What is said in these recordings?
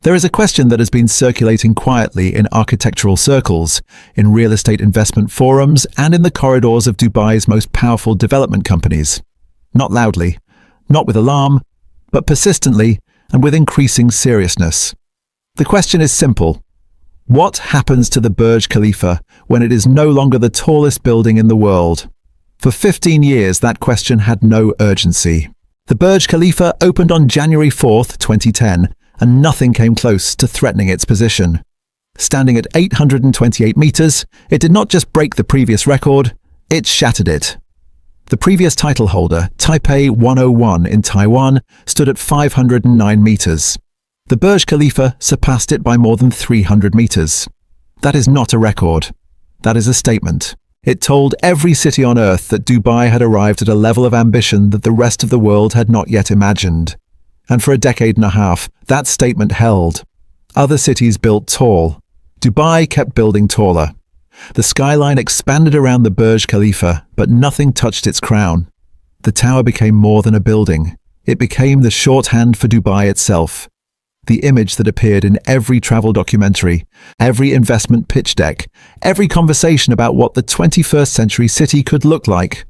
There is a question that has been circulating quietly in architectural circles, in real estate investment forums, and in the corridors of Dubai's most powerful development companies. Not loudly, not with alarm, but persistently and with increasing seriousness. The question is simple. What happens to the Burj Khalifa when it is no longer the tallest building in the world? For 15 years, that question had no urgency. The Burj Khalifa opened on January 4, 2010, and nothing came close to threatening its position. Standing at 828 meters, it did not just break the previous record, it shattered it. The previous title holder, Taipei 101 in Taiwan, stood at 509 meters. The Burj Khalifa surpassed it by more than 300 meters. That is not a record. That is a statement. It told every city on earth that Dubai had arrived at a level of ambition that the rest of the world had not yet imagined. And for a decade and a half, that statement held. Other cities built tall. Dubai kept building taller. The skyline expanded around the Burj Khalifa, but nothing touched its crown. The tower became more than a building. It became the shorthand for Dubai itself. The image that appeared in every travel documentary, every investment pitch deck, every conversation about what the 21st century city could look like.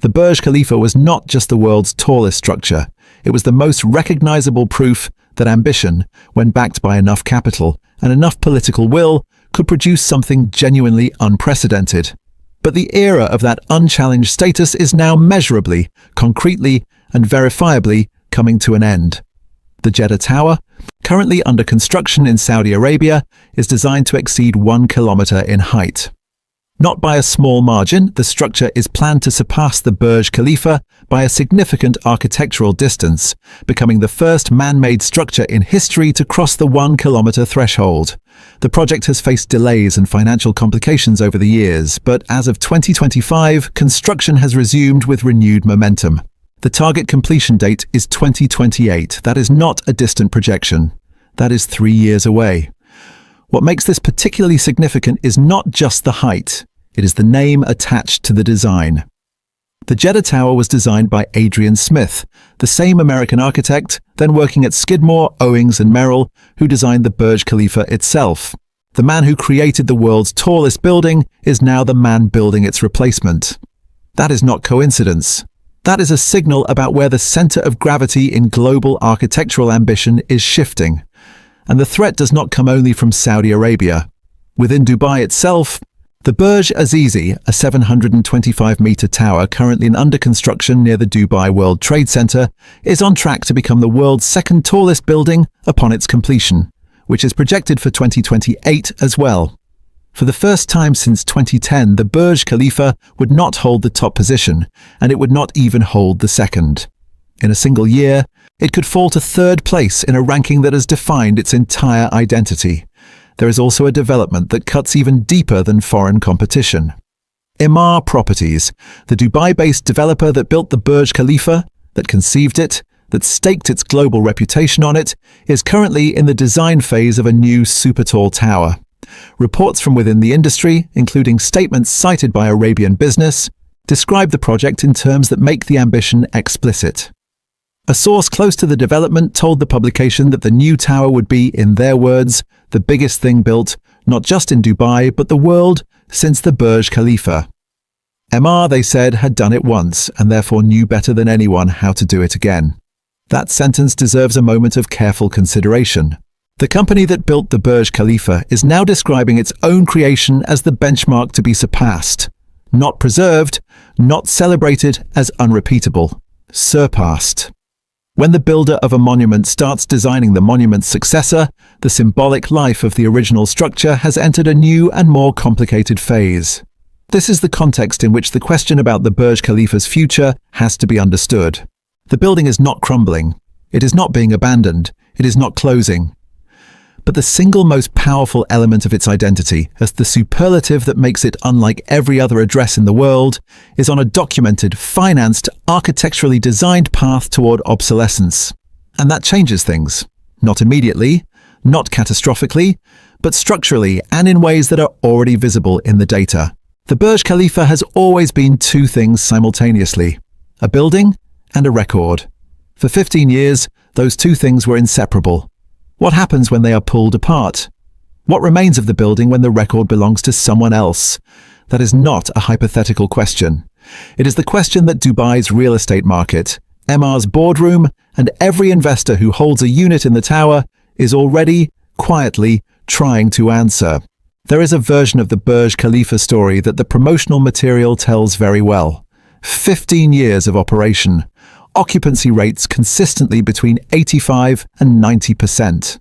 The Burj Khalifa was not just the world's tallest structure. It was the most recognizable proof that ambition, when backed by enough capital and enough political will, could produce something genuinely unprecedented. But the era of that unchallenged status is now measurably, concretely, and verifiably coming to an end. The Jeddah Tower, currently under construction in Saudi Arabia, is designed to exceed 1 kilometer in height. Not by a small margin, the structure is planned to surpass the Burj Khalifa by a significant architectural distance, becoming the first man-made structure in history to cross the 1 kilometer threshold. The project has faced delays and financial complications over the years, but as of 2025, construction has resumed with renewed momentum. The target completion date is 2028. That is not a distant projection. That is 3 years away. What makes this particularly significant is not just the height. It is the name attached to the design. The Jeddah Tower was designed by Adrian Smith, the same American architect, then working at Skidmore, Owings and Merrill, who designed the Burj Khalifa itself. The man who created the world's tallest building is now the man building its replacement. That is not coincidence. That is a signal about where the center of gravity in global architectural ambition is shifting. And the threat does not come only from Saudi Arabia. Within Dubai itself, the Burj Azizi, a 725-meter tower currently under construction near the Dubai World Trade Center, is on track to become the world's second tallest building upon its completion, which is projected for 2028 as well. For the first time since 2010, the Burj Khalifa would not hold the top position, and it would not even hold the second. In a single year, it could fall to third place in a ranking that has defined its entire identity. There is also a development that cuts even deeper than foreign competition. Emaar Properties, the Dubai-based developer that built the Burj Khalifa, that conceived it, that staked its global reputation on it, is currently in the design phase of a new super-tall tower. Reports from within the industry, including statements cited by Arabian Business, describe the project in terms that make the ambition explicit. A source close to the development told the publication that the new tower would be, in their words, the biggest thing built, not just in Dubai, but the world, since the Burj Khalifa. Emaar, they said, had done it once, and therefore knew better than anyone how to do it again. That sentence deserves a moment of careful consideration. The company that built the Burj Khalifa is now describing its own creation as the benchmark to be surpassed. Not preserved, not celebrated as unrepeatable. Surpassed. When the builder of a monument starts designing the monument's successor, the symbolic life of the original structure has entered a new and more complicated phase. This is the context in which the question about the Burj Khalifa's future has to be understood. The building is not crumbling. It is not being abandoned. It is not closing. But the single most powerful element of its identity, as the superlative that makes it unlike every other address in the world, is on a documented, financed, architecturally designed path toward obsolescence. And that changes things. Not immediately, not catastrophically, but structurally and in ways that are already visible in the data. The Burj Khalifa has always been two things simultaneously: a building and a record. For 15 years, those two things were inseparable. What happens when they are pulled apart? What remains of the building when the record belongs to someone else? That is not a hypothetical question. It is the question that Dubai's real estate market, Emaar's boardroom, and every investor who holds a unit in the tower is already, quietly, trying to answer. There is a version of the Burj Khalifa story that the promotional material tells very well. 15 years of operation. Occupancy rates consistently between 85 and 90%.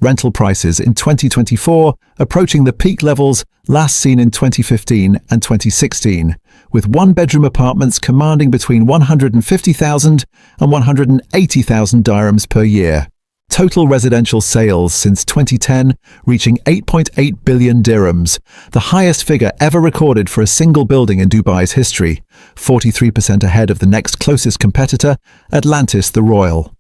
Rental prices in 2024 approaching the peak levels last seen in 2015 and 2016, with one-bedroom apartments commanding between 150,000 and 180,000 dirhams per year. Total residential sales since 2010 reaching 8.8 billion dirhams, the highest figure ever recorded for a single building in Dubai's history, 43% ahead of the next closest competitor, Atlantis the Royal.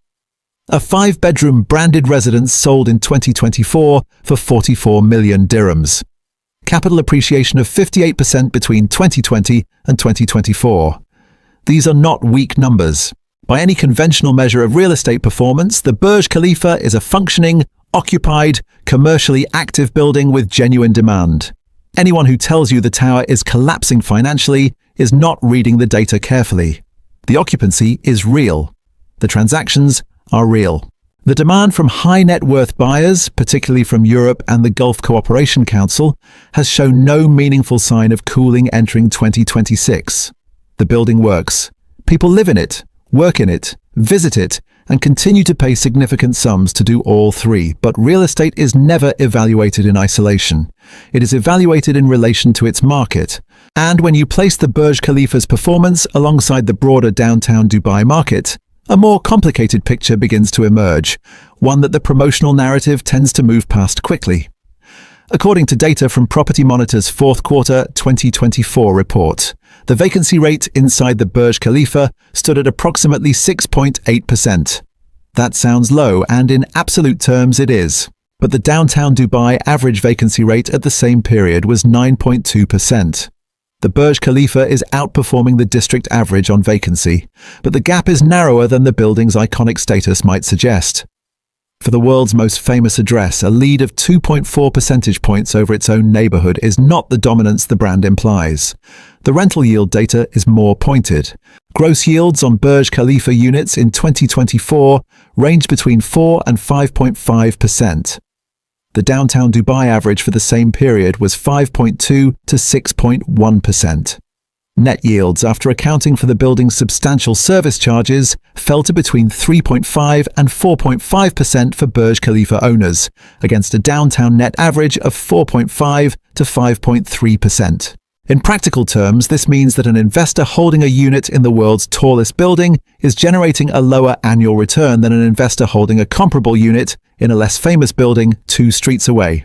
A 5-bedroom branded residence sold in 2024 for 44 million dirhams. Capital appreciation of 58% between 2020 and 2024. These are not weak numbers. By any conventional measure of real estate performance, the Burj Khalifa is a functioning, occupied, commercially active building with genuine demand. Anyone who tells you the tower is collapsing financially is not reading the data carefully. The occupancy is real. The transactions are real. The demand from high net worth buyers, particularly from Europe and the Gulf Cooperation Council, has shown no meaningful sign of cooling entering 2026. The building works. People live in it, work in it, visit it, and continue to pay significant sums to do all three. But real estate is never evaluated in isolation. It is evaluated in relation to its market. And when you place the Burj Khalifa's performance alongside the broader downtown Dubai market, a more complicated picture begins to emerge, one that the promotional narrative tends to move past quickly. According to data from Property Monitor's fourth quarter 2024 report, the vacancy rate inside the Burj Khalifa stood at approximately 6.8%. That sounds low, and in absolute terms it is. But the downtown Dubai average vacancy rate at the same period was 9.2%. The Burj Khalifa is outperforming the district average on vacancy, but the gap is narrower than the building's iconic status might suggest. For the world's most famous address, a lead of 2.4 percentage points over its own neighborhood is not the dominance the brand implies. The rental yield data is more pointed. Gross yields on Burj Khalifa units in 2024 ranged between 4 and 5.5%. The downtown Dubai average for the same period was 5.2 to 6.1%. Net yields, after accounting for the building's substantial service charges, fell to between 3.5 and 4.5% for Burj Khalifa owners, against a downtown net average of 4.5 to 5.3%. In practical terms, this means that an investor holding a unit in the world's tallest building is generating a lower annual return than an investor holding a comparable unit in a less famous building 2 streets away.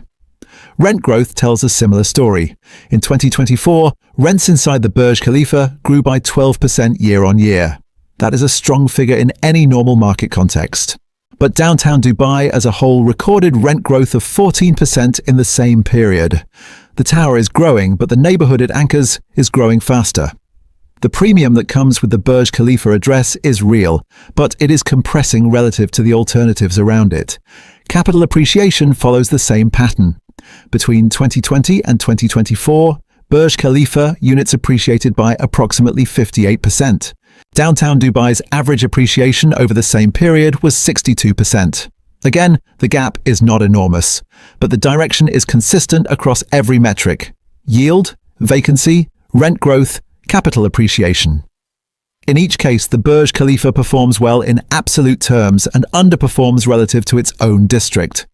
Rent growth tells a similar story. In 2024, rents inside the Burj Khalifa grew by 12% year-on-year. That is a strong figure in any normal market context. But downtown Dubai as a whole recorded rent growth of 14% in the same period. The tower is growing, but the neighborhood it anchors is growing faster. The premium that comes with the Burj Khalifa address is real, but it is compressing relative to the alternatives around it. Capital appreciation follows the same pattern. Between 2020 and 2024, Burj Khalifa units appreciated by approximately 58%. Downtown Dubai's average appreciation over the same period was 62%. Again, the gap is not enormous, but the direction is consistent across every metric: yield, vacancy, rent growth, capital appreciation. In each case, the Burj Khalifa performs well in absolute terms and underperforms relative to its own district.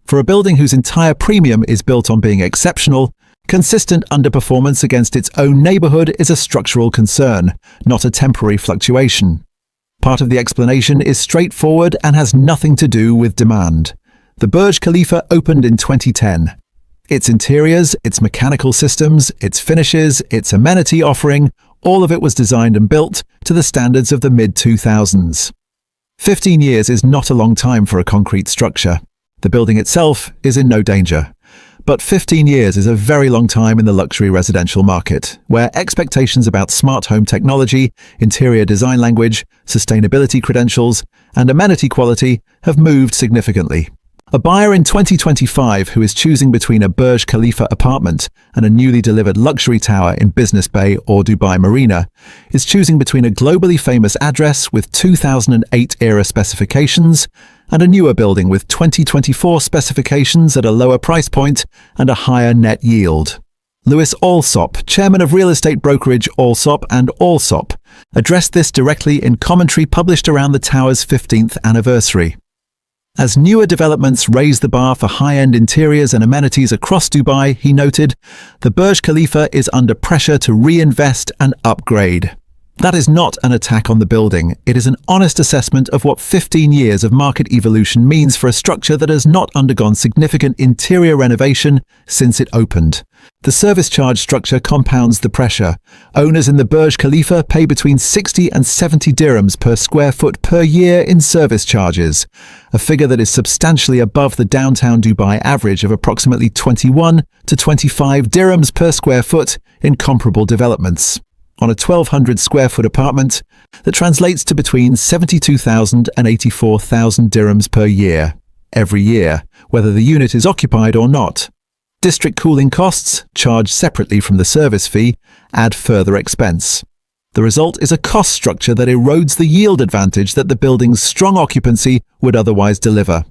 For a building whose entire premium is built on being exceptional, consistent underperformance against its own neighborhood is a structural concern, not a temporary fluctuation. Part of the explanation is straightforward and has nothing to do with demand. The Burj Khalifa opened in 2010. Its interiors, its mechanical systems, its finishes, its amenity offering, all of it was designed and built to the standards of the mid-2000s. 15 years is not a long time for a concrete structure. The building itself is in no danger. But 15 years is a very long time in the luxury residential market, where expectations about smart home technology, interior design language, sustainability credentials, and amenity quality have moved significantly. A buyer in 2025 who is choosing between a Burj Khalifa apartment and a newly delivered luxury tower in Business Bay or Dubai Marina is choosing between a globally famous address with 2008-era specifications and a newer building with 2024 specifications at a lower price point and a higher net yield. Louis Alsop, chairman of real estate brokerage Alsop and Alsop, addressed this directly in commentary published around the tower's 15th anniversary. As newer developments raise the bar for high-end interiors and amenities across Dubai, he noted, the Burj Khalifa is under pressure to reinvest and upgrade. That is not an attack on the building. It is an honest assessment of what 15 years of market evolution means for a structure that has not undergone significant interior renovation since it opened. The service charge structure compounds the pressure. Owners in the Burj Khalifa pay between 60 and 70 dirhams per square foot per year in service charges, a figure that is substantially above the downtown Dubai average of approximately 21 to 25 dirhams per square foot in comparable developments. On a 1,200 square foot apartment, that translates to between 72,000 and 84,000 dirhams per year, every year, whether the unit is occupied or not. District cooling costs, charged separately from the service fee, add further expense. The result is a cost structure that erodes the yield advantage that the building's strong occupancy would otherwise deliver.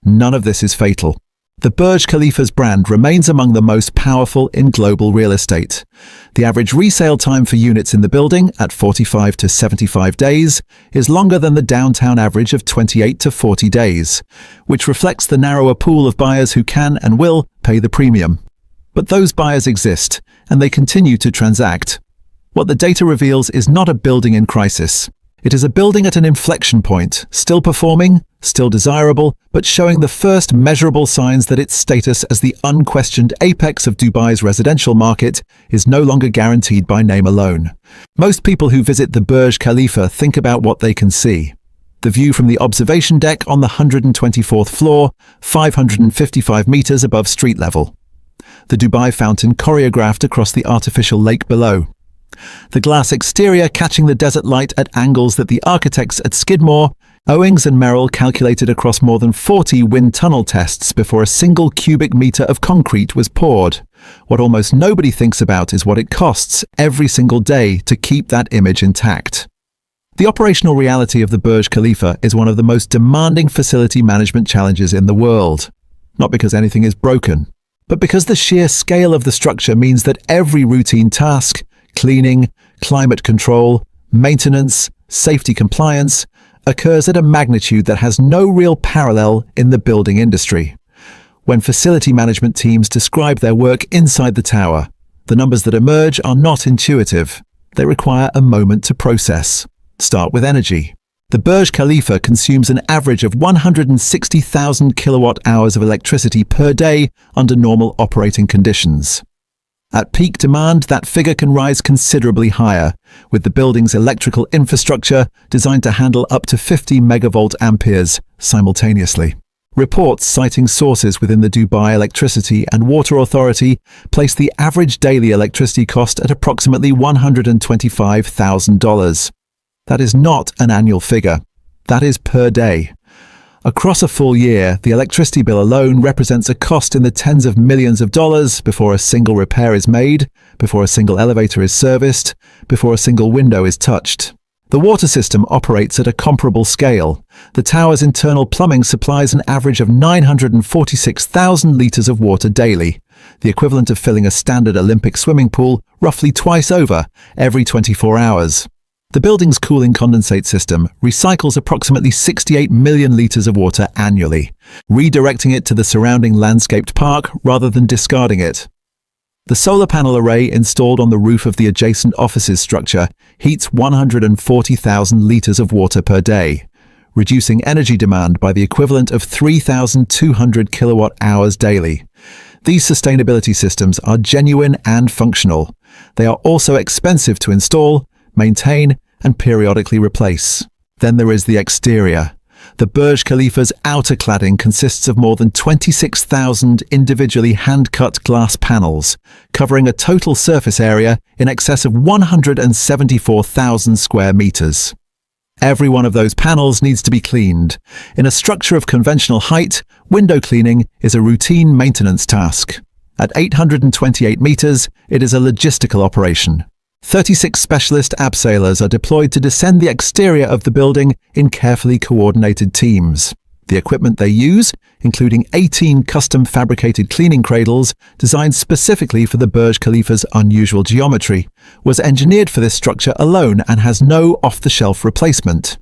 None of this is fatal. The Burj Khalifa's brand remains among the most powerful in global real estate. The average resale time for units in the building, at 45 to 75 days, is longer than the downtown average of 28 to 40 days, which reflects the narrower pool of buyers who can and will pay the premium. But those buyers exist, and they continue to transact. What the data reveals is not a building in crisis. It is a building at an inflection point, still performing, still desirable, but showing the first measurable signs that its status as the unquestioned apex of Dubai's residential market is no longer guaranteed by name alone. Most people who visit the Burj Khalifa think about what they can see. The view from the observation deck on the 124th floor, 555 meters above street level. The Dubai fountain choreographed across the artificial lake below. The glass exterior catching the desert light at angles that the architects at Skidmore, Owings and Merrill calculated across more than 40 wind tunnel tests before a single cubic meter of concrete was poured. What almost nobody thinks about is what it costs every single day to keep that image intact. The operational reality of the Burj Khalifa is one of the most demanding facility management challenges in the world. Not because anything is broken, but because the sheer scale of the structure means that every routine task, cleaning, climate control, maintenance, safety compliance, occurs at a magnitude that has no real parallel in the building industry. When facility management teams describe their work inside the tower, the numbers that emerge are not intuitive. They require a moment to process. Start with energy. The Burj Khalifa consumes an average of 160,000 kilowatt hours of electricity per day under normal operating conditions. At peak demand, that figure can rise considerably higher, with the building's electrical infrastructure designed to handle up to 50 megavolt amperes simultaneously. Reports citing sources within the Dubai Electricity and Water Authority place the average daily electricity cost at approximately $125,000. That is not an annual figure. That is per day. Across a full year, the electricity bill alone represents a cost in the tens of millions of dollars before a single repair is made, before a single elevator is serviced, before a single window is touched. The water system operates at a comparable scale. The tower's internal plumbing supplies an average of 946,000 litres of water daily, the equivalent of filling a standard Olympic swimming pool roughly twice over every 24 hours. The building's cooling condensate system recycles approximately 68 million litres of water annually, redirecting it to the surrounding landscaped park rather than discarding it. The solar panel array installed on the roof of the adjacent offices structure heats 140,000 litres of water per day, reducing energy demand by the equivalent of 3,200 kilowatt hours daily. These sustainability systems are genuine and functional. They are also expensive to install, maintain, and periodically replace. Then there is the exterior. The Burj Khalifa's outer cladding consists of more than 26,000 individually hand-cut glass panels, covering a total surface area in excess of 174,000 square meters. Every one of those panels needs to be cleaned. In a structure of conventional height, window cleaning is a routine maintenance task. At 828 meters, it is a logistical operation. 36 specialist abseilers are deployed to descend the exterior of the building in carefully coordinated teams. The equipment they use, including 18 custom fabricated cleaning cradles designed specifically for the Burj Khalifa's unusual geometry, was engineered for this structure alone and has no off-the-shelf replacement.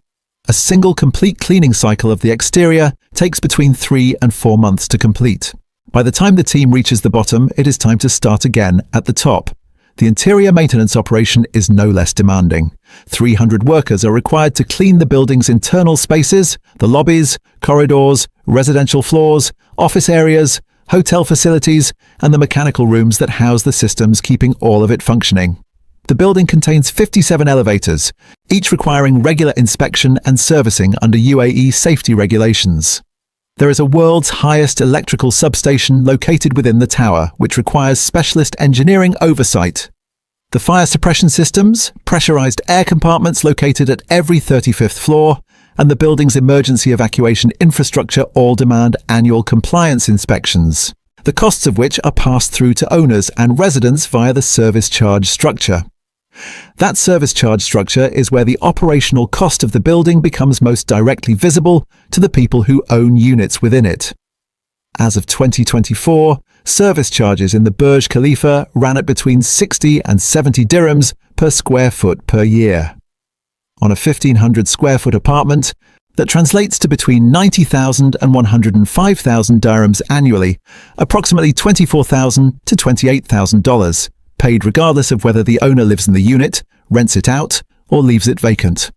A single complete cleaning cycle of the exterior takes between 3 and 4 months to complete. By the time the team reaches the bottom, it is time to start again at the top. The interior maintenance operation is no less demanding. 300 workers are required to clean the building's internal spaces, the lobbies, corridors, residential floors, office areas, hotel facilities, and the mechanical rooms that house the systems keeping all of it functioning. The building contains 57 elevators, each requiring regular inspection and servicing under UAE safety regulations. There is a world's highest electrical substation located within the tower, which requires specialist engineering oversight. The fire suppression systems, pressurized air compartments located at every 35th floor, and the building's emergency evacuation infrastructure all demand annual compliance inspections, the costs of which are passed through to owners and residents via the service charge structure. That service charge structure is where the operational cost of the building becomes most directly visible to the people who own units within it. As of 2024, service charges in the Burj Khalifa ran at between 60 and 70 dirhams per square foot per year. On a 1,500 square foot apartment, that translates to between 90,000 and 105,000 dirhams annually, approximately $24,000 to $28,000. Paid regardless of whether the owner lives in the unit, rents it out, or leaves it vacant.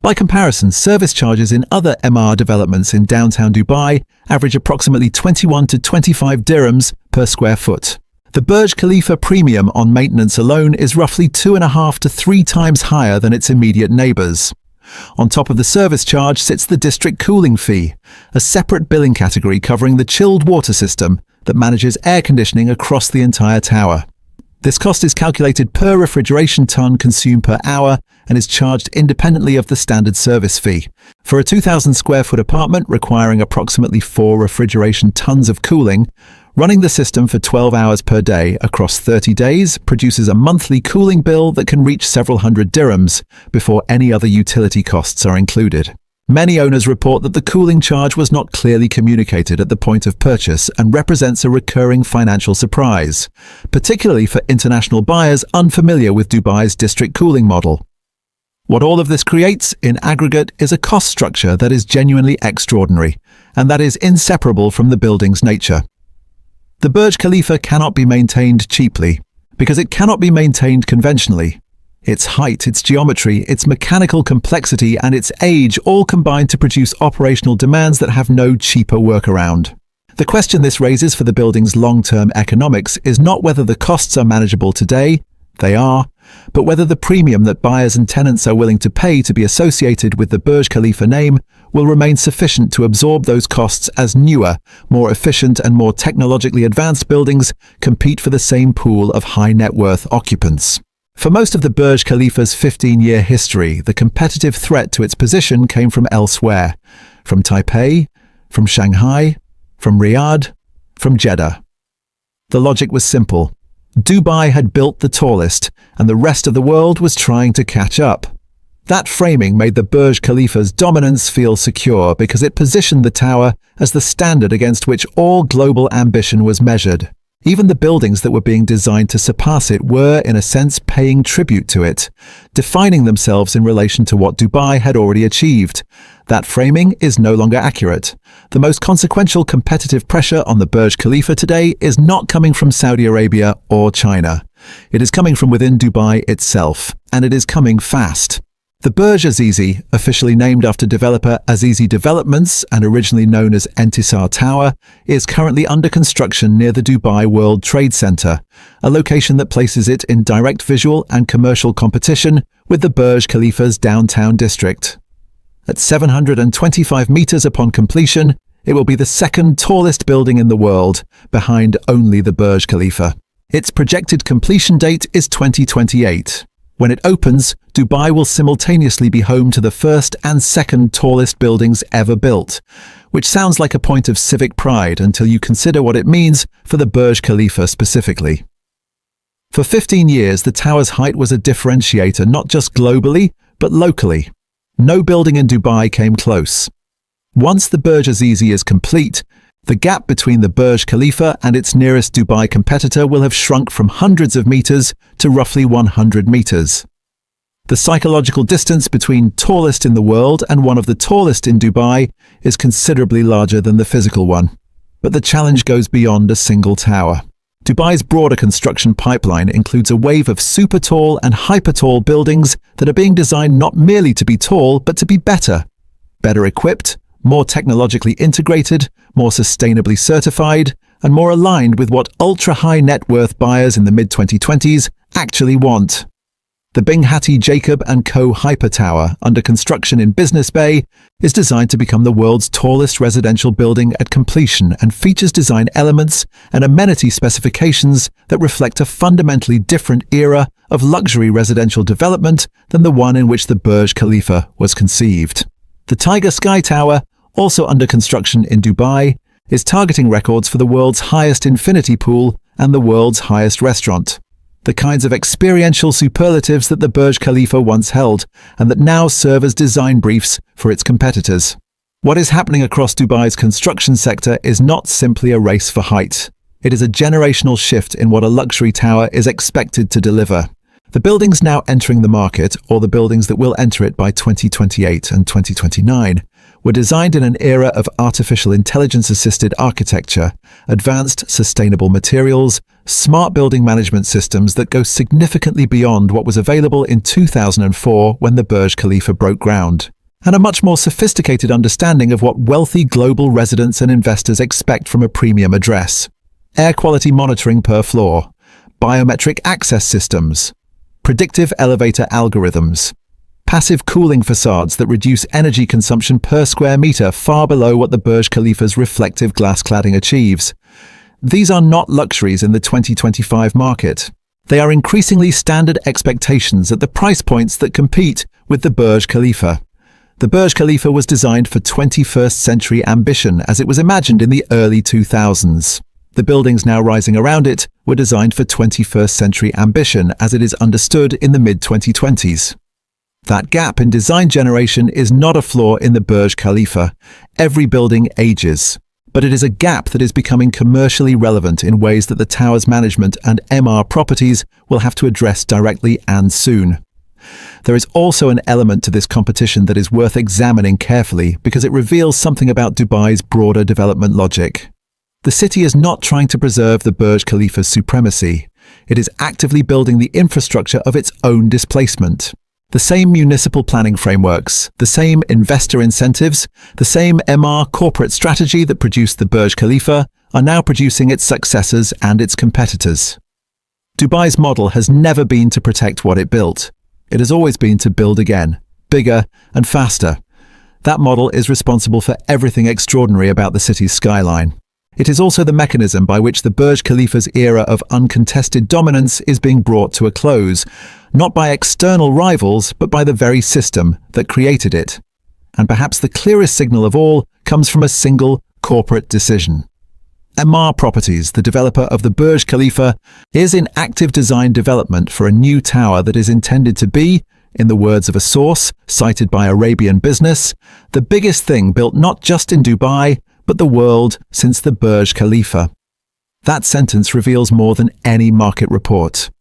By comparison, service charges in other Emaar developments in downtown Dubai average approximately 21 to 25 dirhams per square foot. The Burj Khalifa premium on maintenance alone is roughly 2.5 to 3 times higher than its immediate neighbours. On top of the service charge sits the district cooling fee, a separate billing category covering the chilled water system that manages air conditioning across the entire tower. This cost is calculated per refrigeration ton consumed per hour and is charged independently of the standard service fee. For a 2,000 square foot apartment requiring approximately 4 refrigeration tons of cooling, running the system for 12 hours per day across 30 days produces a monthly cooling bill that can reach several hundred dirhams before any other utility costs are included. Many owners report that the cooling charge was not clearly communicated at the point of purchase and represents a recurring financial surprise, particularly for international buyers unfamiliar with Dubai's district cooling model. What all of this creates, in aggregate, is a cost structure that is genuinely extraordinary, and that is inseparable from the building's nature. The Burj Khalifa cannot be maintained cheaply, because it cannot be maintained conventionally. Its height, its geometry, its mechanical complexity, and its age all combine to produce operational demands that have no cheaper workaround. The question this raises for the building's long-term economics is not whether the costs are manageable today, they are, but whether the premium that buyers and tenants are willing to pay to be associated with the Burj Khalifa name will remain sufficient to absorb those costs as newer, more efficient and more technologically advanced buildings compete for the same pool of high-net-worth occupants. For most of the Burj Khalifa's 15-year history, the competitive threat to its position came from elsewhere, from Taipei, from Shanghai, from Riyadh, from Jeddah. The logic was simple. Dubai had built the tallest, and the rest of the world was trying to catch up. That framing made the Burj Khalifa's dominance feel secure because it positioned the tower as the standard against which all global ambition was measured. Even the buildings that were being designed to surpass it were, in a sense, paying tribute to it, defining themselves in relation to what Dubai had already achieved. That framing is no longer accurate. The most consequential competitive pressure on the Burj Khalifa today is not coming from Saudi Arabia or China. It is coming from within Dubai itself, and it is coming fast. The Burj Azizi, officially named after developer Azizi Developments and originally known as Entisar Tower, is currently under construction near the Dubai World Trade Center, a location that places it in direct visual and commercial competition with the Burj Khalifa's downtown district. At 725 meters upon completion, it will be the second tallest building in the world, behind only the Burj Khalifa. Its projected completion date is 2028. When it opens, Dubai will simultaneously be home to the first and second tallest buildings ever built, which sounds like a point of civic pride until you consider what it means for the Burj Khalifa specifically. For 15 years, the tower's height was a differentiator not just globally, but locally. No building in Dubai came close. Once the Burj Azizi is complete, the gap between the Burj Khalifa and its nearest Dubai competitor will have shrunk from hundreds of meters to roughly 100 meters. The psychological distance between tallest in the world and one of the tallest in Dubai is considerably larger than the physical one. But the challenge goes beyond a single tower. Dubai's broader construction pipeline includes a wave of super tall and hyper tall buildings that are being designed not merely to be tall, but to be better equipped, more technologically integrated, more sustainably certified, and more aligned with what ultra-high net worth buyers in the mid-2020s actually want. The Binghatti Jacob & Co. Hyper Tower, under construction in Business Bay, is designed to become the world's tallest residential building at completion and features design elements and amenity specifications that reflect a fundamentally different era of luxury residential development than the one in which the Burj Khalifa was conceived. The Tiger Sky Tower, also under construction in Dubai, is targeting records for the world's highest infinity pool and the world's highest restaurant. The kinds of experiential superlatives that the Burj Khalifa once held and that now serve as design briefs for its competitors. What is happening across Dubai's construction sector is not simply a race for height. It is a generational shift in what a luxury tower is expected to deliver. The buildings now entering the market, or the buildings that will enter it by 2028 and 2029, were designed in an era of artificial intelligence-assisted architecture, advanced sustainable materials, smart building management systems that go significantly beyond what was available in 2004 when the Burj Khalifa broke ground, and a much more sophisticated understanding of what wealthy global residents and investors expect from a premium address. Air quality monitoring per floor, biometric access systems, predictive elevator algorithms, passive cooling facades that reduce energy consumption per square meter far below what the Burj Khalifa's reflective glass cladding achieves. These are not luxuries in the 2025 market. They are increasingly standard expectations at the price points that compete with the Burj Khalifa. The Burj Khalifa was designed for 21st century ambition as it was imagined in the early 2000s. The buildings now rising around it were designed for 21st century ambition as it is understood in the mid-2020s. That gap in design generation is not a flaw in the Burj Khalifa. Every building ages. But it is a gap that is becoming commercially relevant in ways that the tower's management and Emaar Properties will have to address directly and soon. There is also an element to this competition that is worth examining carefully because it reveals something about Dubai's broader development logic. The city is not trying to preserve the Burj Khalifa's supremacy. It is actively building the infrastructure of its own displacement. The same municipal planning frameworks, the same investor incentives, the same Emaar corporate strategy that produced the Burj Khalifa are now producing its successors and its competitors. Dubai's model has never been to protect what it built. It has always been to build again, bigger and faster. That model is responsible for everything extraordinary about the city's skyline. It is also the mechanism by which the Burj Khalifa's era of uncontested dominance is being brought to a close, not by external rivals, but by the very system that created it. And perhaps the clearest signal of all comes from a single corporate decision. Emaar Properties, the developer of the Burj Khalifa, is in active design development for a new tower that is intended to be, in the words of a source cited by Arabian Business, the biggest thing built not just in Dubai, but the world since the Burj Khalifa. That sentence reveals more than any market report.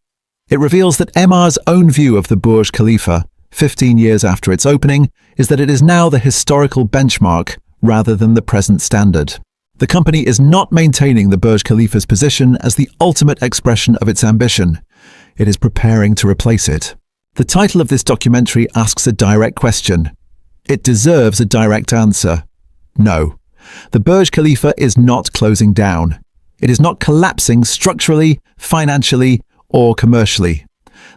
It reveals that Emaar's own view of the Burj Khalifa, 15 years after its opening, is that it is now the historical benchmark rather than the present standard. The company is not maintaining the Burj Khalifa's position as the ultimate expression of its ambition. It is preparing to replace it. The title of this documentary asks a direct question. It deserves a direct answer. No. The Burj Khalifa is not closing down. It is not collapsing structurally, financially, or commercially.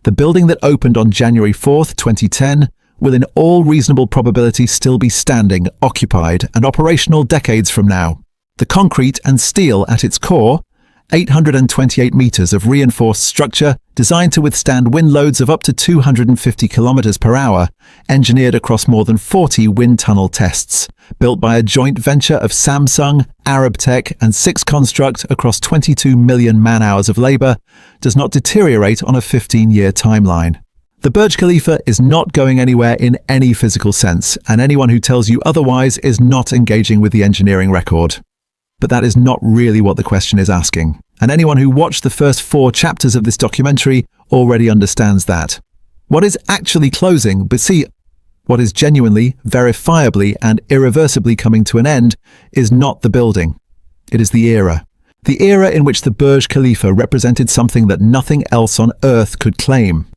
The building that opened on January 4, 2010, will in all reasonable probability still be standing, occupied, and operational decades from now. The concrete and steel at its core, 828 meters of reinforced structure designed to withstand wind loads of up to 250 kilometers per hour, engineered across more than 40 wind tunnel tests, built by a joint venture of Samsung, Arab Tech and Six Construct across 22 million man-hours of labor, does not deteriorate on a 15-year timeline. The Burj Khalifa is not going anywhere in any physical sense, and anyone who tells you otherwise is not engaging with the engineering record. But that is not really what the question is asking, and anyone who watched the first 4 chapters of this documentary already understands that. What is actually closing, but see, what is genuinely, verifiably, and irreversibly coming to an end is not the building. It is the era. The era in which the Burj Khalifa represented something that nothing else on earth could claim.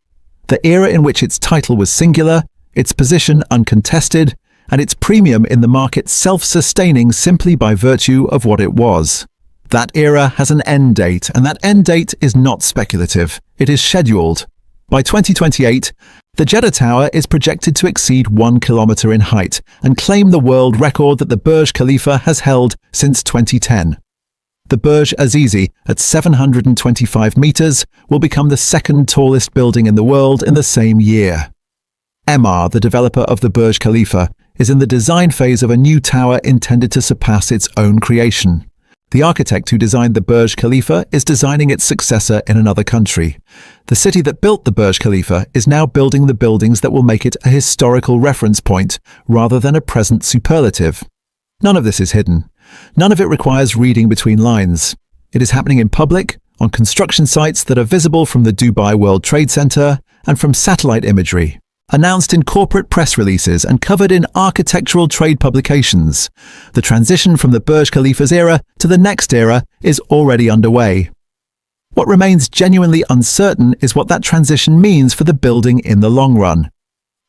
The era in which its title was singular, its position uncontested, and its premium in the market self-sustaining simply by virtue of what it was. That era has an end date, and that end date is not speculative. It is scheduled. By 2028, the Jeddah Tower is projected to exceed 1 kilometer in height and claim the world record that the Burj Khalifa has held since 2010. The Burj Azizi, at 725 meters, will become the second tallest building in the world in the same year. Emaar, the developer of the Burj Khalifa, is in the design phase of a new tower intended to surpass its own creation. The architect who designed the Burj Khalifa is designing its successor in another country. The city that built the Burj Khalifa is now building the buildings that will make it a historical reference point rather than a present superlative. None of this is hidden. None of it requires reading between lines. It is happening in public, on construction sites that are visible from the Dubai World Trade Center and from satellite imagery, announced in corporate press releases and covered in architectural trade publications. The transition from the Burj Khalifa's era to the next era is already underway. What remains genuinely uncertain is what that transition means for the building in the long run.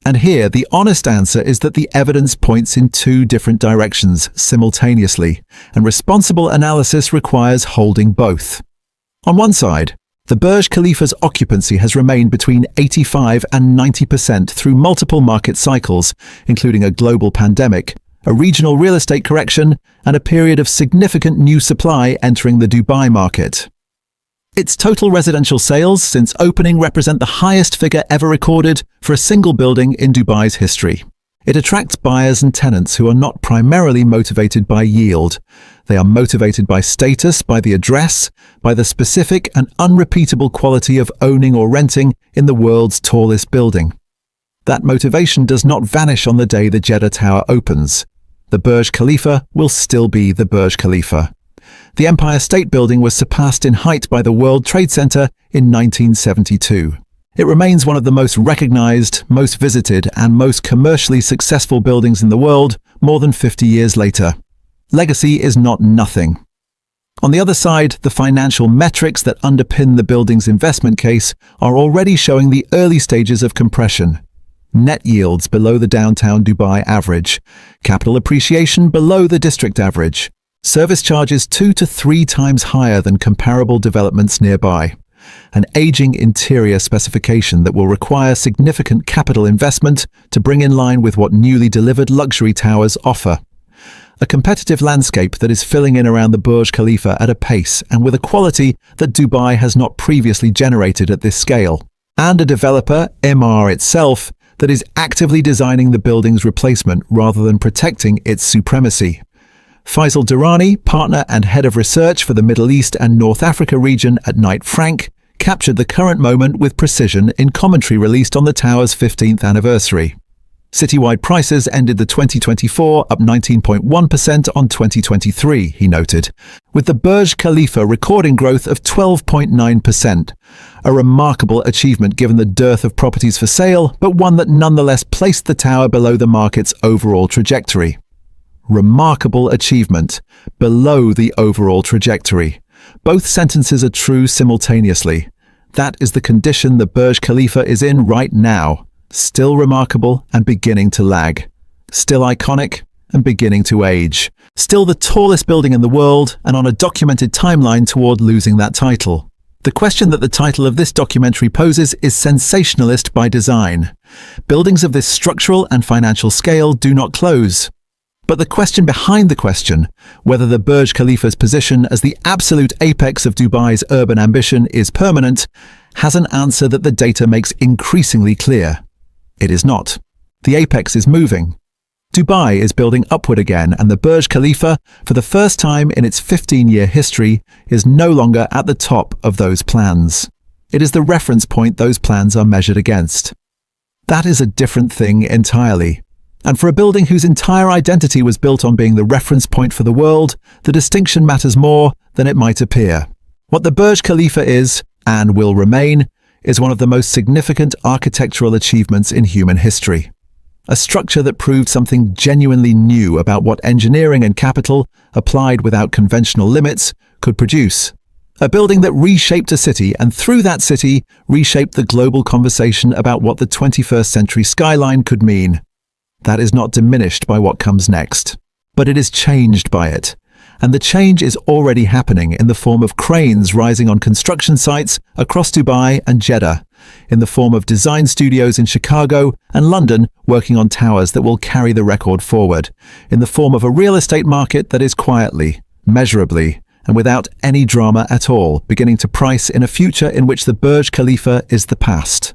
And here, the honest answer is that the evidence points in 2 different directions simultaneously, and responsible analysis requires holding both. On one side, the Burj Khalifa's occupancy has remained between 85 and 90% through multiple market cycles, including a global pandemic, a regional real estate correction, and a period of significant new supply entering the Dubai market. Its total residential sales since opening represent the highest figure ever recorded for a single building in Dubai's history. It attracts buyers and tenants who are not primarily motivated by yield. They are motivated by status, by the address, by the specific and unrepeatable quality of owning or renting in the world's tallest building. That motivation does not vanish on the day the Jeddah Tower opens. The Burj Khalifa will still be the Burj Khalifa. The Empire State Building was surpassed in height by the World Trade Center in 1972. It remains one of the most recognized, most visited, and most commercially successful buildings in the world more than 50 years later. Legacy is not nothing. On the other side, the financial metrics that underpin the building's investment case are already showing the early stages of compression. Net yields below the downtown Dubai average, capital appreciation below the district average, service charges 2 to 3 times higher than comparable developments nearby, an aging interior specification that will require significant capital investment to bring in line with what newly delivered luxury towers offer. A competitive landscape that is filling in around the Burj Khalifa at a pace and with a quality that Dubai has not previously generated at this scale. And a developer, Emaar itself, that is actively designing the building's replacement rather than protecting its supremacy. Faisal Durrani, partner and head of research for the Middle East and North Africa region at Knight Frank, captured the current moment with precision in commentary released on the tower's 15th anniversary. Citywide prices ended the 2024 up 19.1% on 2023, he noted, with the Burj Khalifa recording growth of 12.9%, a remarkable achievement given the dearth of properties for sale, but one that nonetheless placed the tower below the market's overall trajectory. Remarkable achievement, below the overall trajectory. Both sentences are true simultaneously. That is the condition the Burj Khalifa is in right now. Still remarkable and beginning to lag. Still iconic and beginning to age. Still the tallest building in the world and on a documented timeline toward losing that title. The question that the title of this documentary poses is sensationalist by design. Buildings of this structural and financial scale do not close. But the question behind the question, whether the Burj Khalifa's position as the absolute apex of Dubai's urban ambition is permanent, has an answer that the data makes increasingly clear. It is not. The apex is moving. Dubai is building upward again, and the Burj Khalifa, for the first time in its 15-year history, is no longer at the top of those plans. It is the reference point those plans are measured against. That is a different thing entirely. And for a building whose entire identity was built on being the reference point for the world, the distinction matters more than it might appear. What the Burj Khalifa is, and will remain, is one of the most significant architectural achievements in human history. A structure that proved something genuinely new about what engineering and capital, applied without conventional limits, could produce. A building that reshaped a city, and through that city, reshaped the global conversation about what the 21st century skyline could mean. That is not diminished by what comes next, but it is changed by it. And the change is already happening in the form of cranes rising on construction sites across Dubai and Jeddah, in the form of design studios in Chicago and London working on towers that will carry the record forward, in the form of a real estate market that is quietly, measurably, and without any drama at all, beginning to price in a future in which the Burj Khalifa is the past.